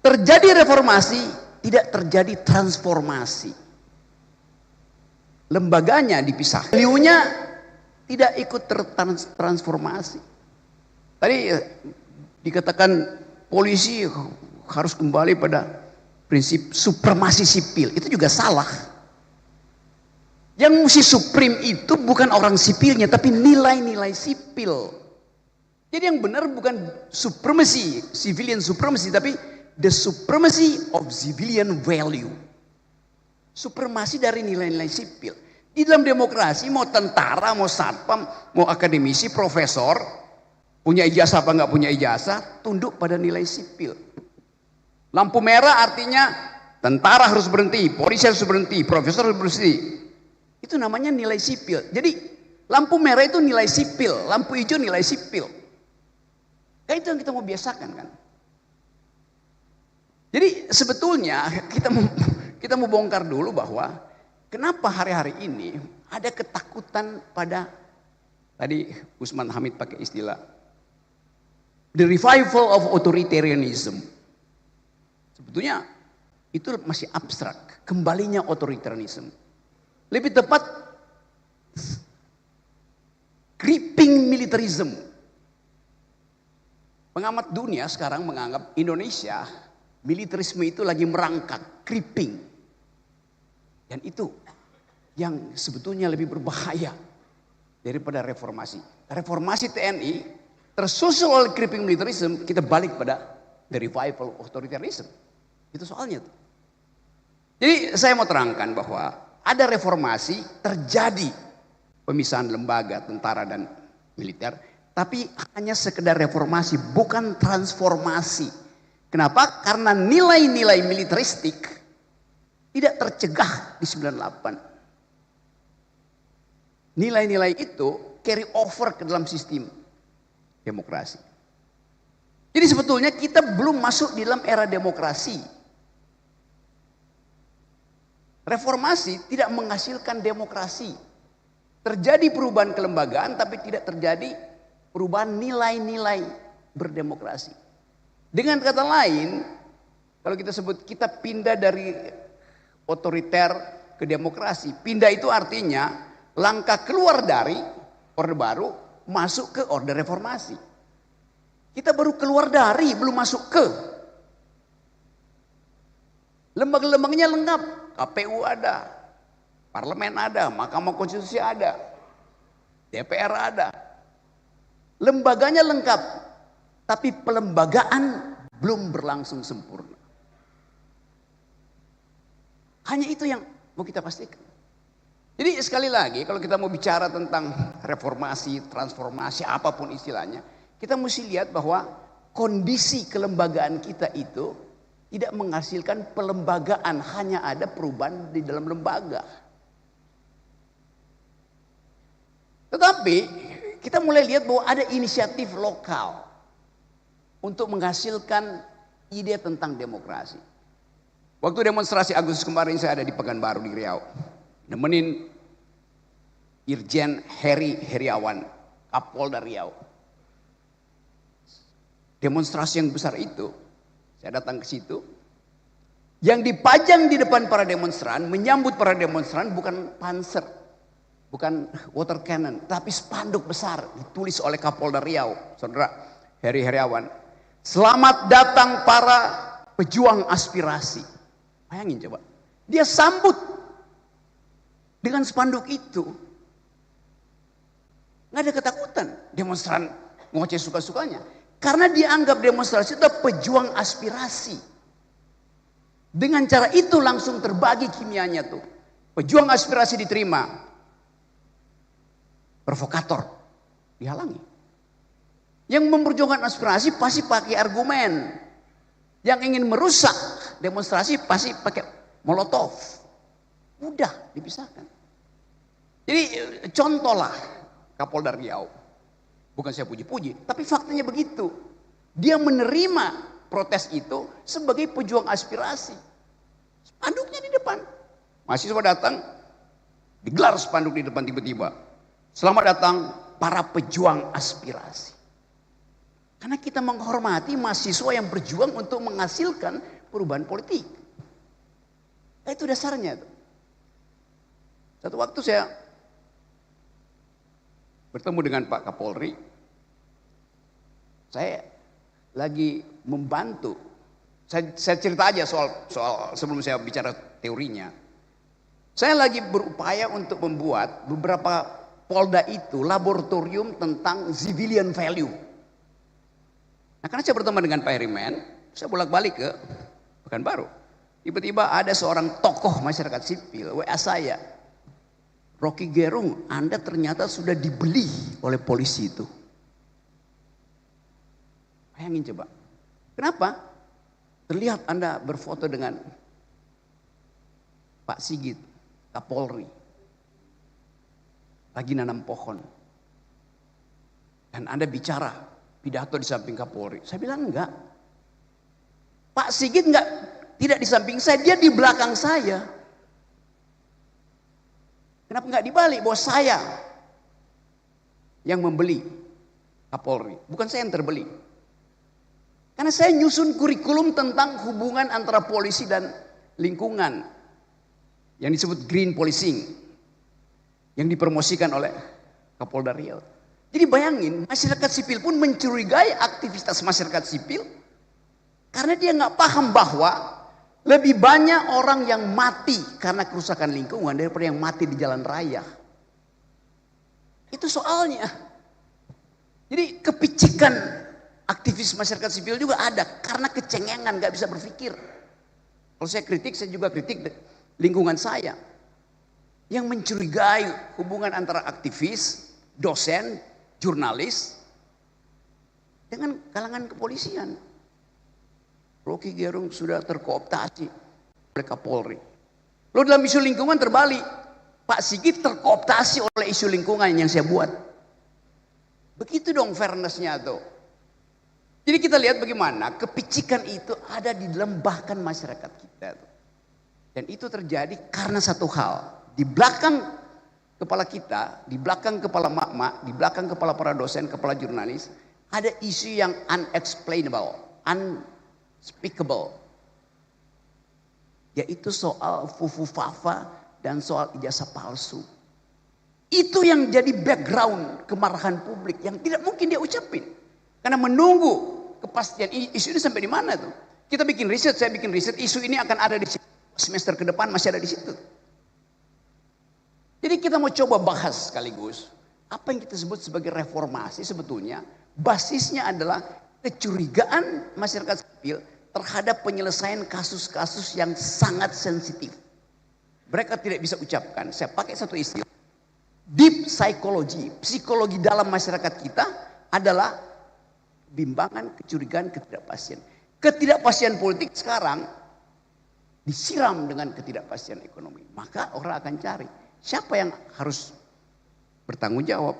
terjadi reformasi, tidak terjadi transformasi. Lembaganya dipisah, value-nya tidak ikut transformasi. Tadi dikatakan polisi harus kembali pada prinsip supremasi sipil, itu juga salah. Yang mesti supreme itu bukan orang sipilnya, tapi nilai-nilai sipil. Jadi yang benar bukan supremacy, civilian supremacy, tapi the supremacy of civilian value. Supremasi dari nilai-nilai sipil. Di dalam demokrasi mau tentara, mau satpam, mau akademisi, profesor, punya ijazah apa nggak punya ijazah, tunduk pada nilai sipil. Lampu merah artinya tentara harus berhenti, polisi harus berhenti, profesor harus berhenti. Itu namanya nilai sipil. Jadi lampu merah itu nilai sipil, lampu hijau nilai sipil. Nah, itu yang kita mau biasakan kan. Jadi sebetulnya kita mau bongkar dulu bahwa kenapa hari-hari ini ada ketakutan pada, tadi Usman Hamid pakai istilah the revival of authoritarianism. Sebetulnya itu masih abstrak, kembalinya otoritarianisme. Lebih tepat creeping militarism. Pengamat dunia sekarang menganggap Indonesia militerisme itu lagi merangkak, creeping. Dan itu yang sebetulnya lebih berbahaya daripada reformasi. Reformasi TNI tersusul oleh creeping militarism, kita balik pada the revival of authoritarianism. Itu soalnya tuh. Jadi saya mau terangkan bahwa ada reformasi, terjadi pemisahan lembaga tentara dan militer, tapi hanya sekedar reformasi, bukan transformasi. Kenapa? Karena nilai-nilai militeristik tidak tercegah di 98. Nilai-nilai itu carry over ke dalam sistem demokrasi. Jadi sebetulnya kita belum masuk di dalam era demokrasi. Reformasi tidak menghasilkan demokrasi. Terjadi perubahan kelembagaan tapi tidak terjadi perubahan nilai-nilai berdemokrasi. Dengan kata lain, kalau kita sebut kita pindah dari otoriter ke demokrasi. Pindah itu artinya langkah keluar dari orde baru masuk ke orde reformasi. Kita baru keluar dari, belum masuk ke. Lembaga-lembaganya lengkap. KPU ada, parlemen ada, Mahkamah Konstitusi ada, DPR ada. Lembaganya lengkap, tapi pelembagaan belum berlangsung sempurna. Hanya itu yang mau kita pastikan. Jadi sekali lagi kalau kita mau bicara tentang reformasi, transformasi, apapun istilahnya, kita mesti lihat bahwa kondisi kelembagaan kita itu tidak menghasilkan pelembagaan, hanya ada perubahan di dalam lembaga. Tetapi kita mulai lihat bahwa ada inisiatif lokal untuk menghasilkan ide tentang demokrasi. Waktu demonstrasi Agustus kemarin saya ada di Pekanbaru di Riau, nemenin Irjen Heri Heriawan, Kapolda Riau. Demonstrasi yang besar itu, saya datang ke situ. Yang dipajang di depan para demonstran, menyambut para demonstran bukan panser, bukan water cannon, tapi spanduk besar ditulis oleh Kapolda Riau, Saudara Heri Heriawan. Selamat datang para pejuang aspirasi. Bayangin coba. Dia sambut dengan spanduk itu. Nggak ada ketakutan. Demonstran ngoceh suka-sukanya. Karena dia anggap demonstrasi itu pejuang aspirasi. Dengan cara itu langsung terbagi kimianya tuh. Pejuang aspirasi diterima. Provokator dihalangi. Yang memperjuangkan aspirasi pasti pakai argumen. Yang ingin merusak demonstrasi pasti pakai molotov. Mudah dipisahkan. Jadi contohlah Kapolda Riau. Bukan saya puji-puji, tapi faktanya begitu. Dia menerima protes itu sebagai pejuang aspirasi. Spanduknya di depan. Mahasiswa datang, digelar spanduk di depan tiba-tiba. Selamat datang para pejuang aspirasi. Karena kita menghormati mahasiswa yang berjuang untuk menghasilkan perubahan politik. Nah, itu dasarnya. Satu waktu saya bertemu dengan Pak Kapolri. Saya lagi membantu. Saya cerita aja soal sebelum saya bicara teorinya. Saya lagi berupaya untuk membuat beberapa Polda itu laboratorium tentang civilian value. Nah, karena saya berteman dengan Pak Herimen, saya bolak-balik ke Pekanbaru. Tiba-tiba ada seorang tokoh masyarakat sipil WA saya. Rocky Gerung, Anda ternyata sudah dibeli oleh polisi itu. Bayangin coba. Kenapa? Terlihat Anda berfoto dengan Pak Sigit, Kapolri. Lagi nanam pohon. Dan Anda bicara, pidato di samping Kapolri. Saya bilang enggak. Pak Sigit tidak di samping saya, dia di belakang saya. Kenapa enggak dibalik? Bahwa saya yang membeli Kapolri, bukan saya yang terbeli. Karena saya nyusun kurikulum tentang hubungan antara polisi dan lingkungan yang disebut green policing yang dipromosikan oleh Kapolda Riau. Jadi bayangin, masyarakat sipil pun mencurigai aktivitas masyarakat sipil karena dia nggak paham bahwa lebih banyak orang yang mati karena kerusakan lingkungan daripada yang mati di jalan raya. Itu soalnya. Jadi kepicikan aktivis masyarakat sipil juga ada karena kecengengan, nggak bisa berpikir. Kalau saya kritik, saya juga kritik lingkungan saya yang mencurigai hubungan antara aktivis, dosen, jurnalis dengan kalangan kepolisian. Rocky Gerung sudah terkooptasi oleh Kapolri. Lo dalam isu lingkungan terbalik, Pak Sigit terkooptasi oleh isu lingkungan yang saya buat. Begitu dong fairness-nya tuh. Jadi kita lihat bagaimana kepicikan itu ada di dalam bahkan masyarakat kita. Dan itu terjadi karena satu hal. Di belakang kepala kita, di belakang kepala mak-mak, di belakang kepala para dosen, kepala jurnalis, ada isu yang unexplainable, unspeakable. Yaitu soal fufu-fafa dan soal ijazah palsu. Itu yang jadi background kemarahan publik yang tidak mungkin dia ucapin. Karena menunggu kepastian isu ini sampai di mana tuh. Kita bikin riset, saya bikin riset, isu ini akan ada di semester ke depan, masih ada di situ. Jadi kita mau coba bahas sekaligus apa yang kita sebut sebagai reformasi. Sebetulnya basisnya adalah kecurigaan masyarakat sipil terhadap penyelesaian kasus-kasus yang sangat sensitif. Mereka tidak bisa ucapkan. Saya pakai satu istilah, deep psychology, psikologi dalam masyarakat kita adalah bimbangan, kecurigaan, ketidakpastian. Ketidakpastian politik sekarang disiram dengan ketidakpastian ekonomi. Maka orang akan cari siapa yang harus bertanggung jawab.